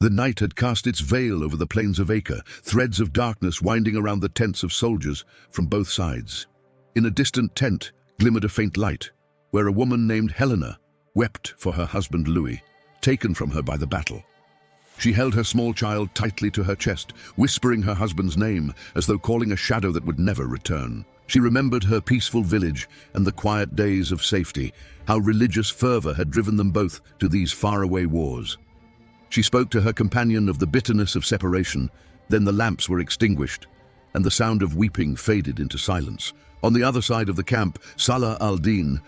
The night had cast its veil over the plains of Acre, threads of darkness winding around the tents of soldiers from both sides. In a distant tent glimmered a faint light, where a woman named Helena wept for her husband Louis, taken from her by the battle. She held her small child tightly to her chest, whispering her husband's name as though calling a shadow that would never return. She remembered her peaceful village and the quiet days of safety, how religious fervor had driven them both to these faraway wars. She spoke to her companion of the bitterness of separation. Then the lamps were extinguished, and the sound of weeping faded into silence. On the other side of the camp, Saladin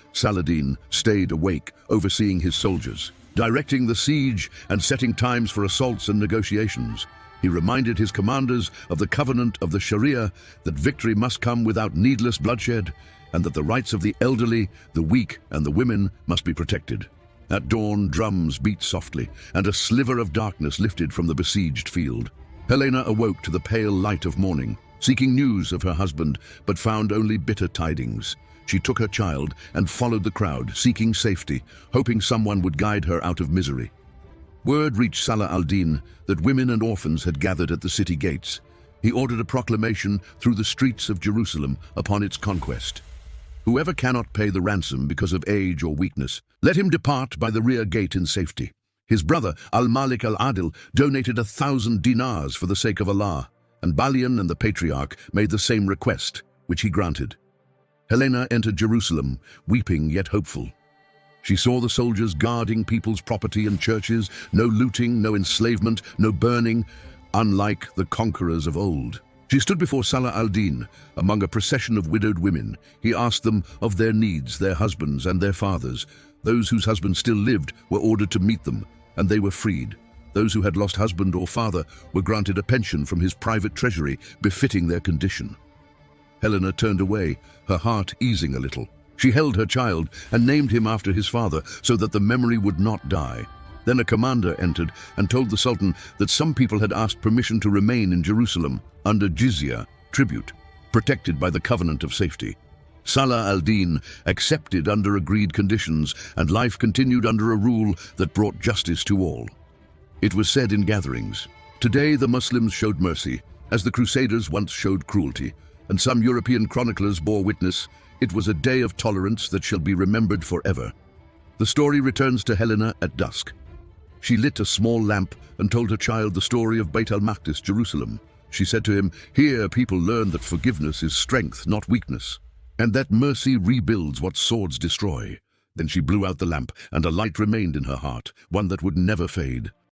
stayed awake, overseeing his soldiers, directing the siege and setting times for assaults and negotiations. He reminded his commanders of the covenant of the Sharia, that victory must come without needless bloodshed, and that the rights of the elderly, the weak, and the women must be protected. At dawn, drums beat softly, and a sliver of darkness lifted from the besieged field. Helena awoke to the pale light of morning, seeking news of her husband, but found only bitter tidings. She took her child and followed the crowd, seeking safety, hoping someone would guide her out of misery. Word reached Salah al-Din that women and orphans had gathered at the city gates. He ordered a proclamation through the streets of Jerusalem upon its conquest. Whoever cannot pay the ransom because of age or weakness, let him depart by the rear gate in safety. His brother, Al-Malik al-Adil, donated 1,000 dinars for the sake of Allah, and Balian and the patriarch made the same request, which he granted. Helena entered Jerusalem, weeping yet hopeful. She saw the soldiers guarding people's property and churches, no looting, no enslavement, no burning, unlike the conquerors of old. She stood before Salah al-Din, among a procession of widowed women. He asked them of their needs, their husbands and their fathers. Those whose husbands still lived were ordered to meet them, and they were freed. Those who had lost husband or father were granted a pension from his private treasury, befitting their condition. Helena turned away, her heart easing a little. She held her child and named him after his father so that the memory would not die. Then a commander entered and told the Sultan that some people had asked permission to remain in Jerusalem under jizya, tribute, protected by the covenant of safety. Salah al-Din accepted under agreed conditions, and life continued under a rule that brought justice to all. It was said in gatherings, "Today the Muslims showed mercy, as the Crusaders once showed cruelty," and some European chroniclers bore witness, "It was a day of tolerance that shall be remembered forever." The story returns to Helena at dusk. She lit a small lamp and told her child the story of Beit al-Maqdis, Jerusalem. She said to him, "Here people learn that forgiveness is strength, not weakness, and that mercy rebuilds what swords destroy." Then she blew out the lamp, and a light remained in her heart, one that would never fade.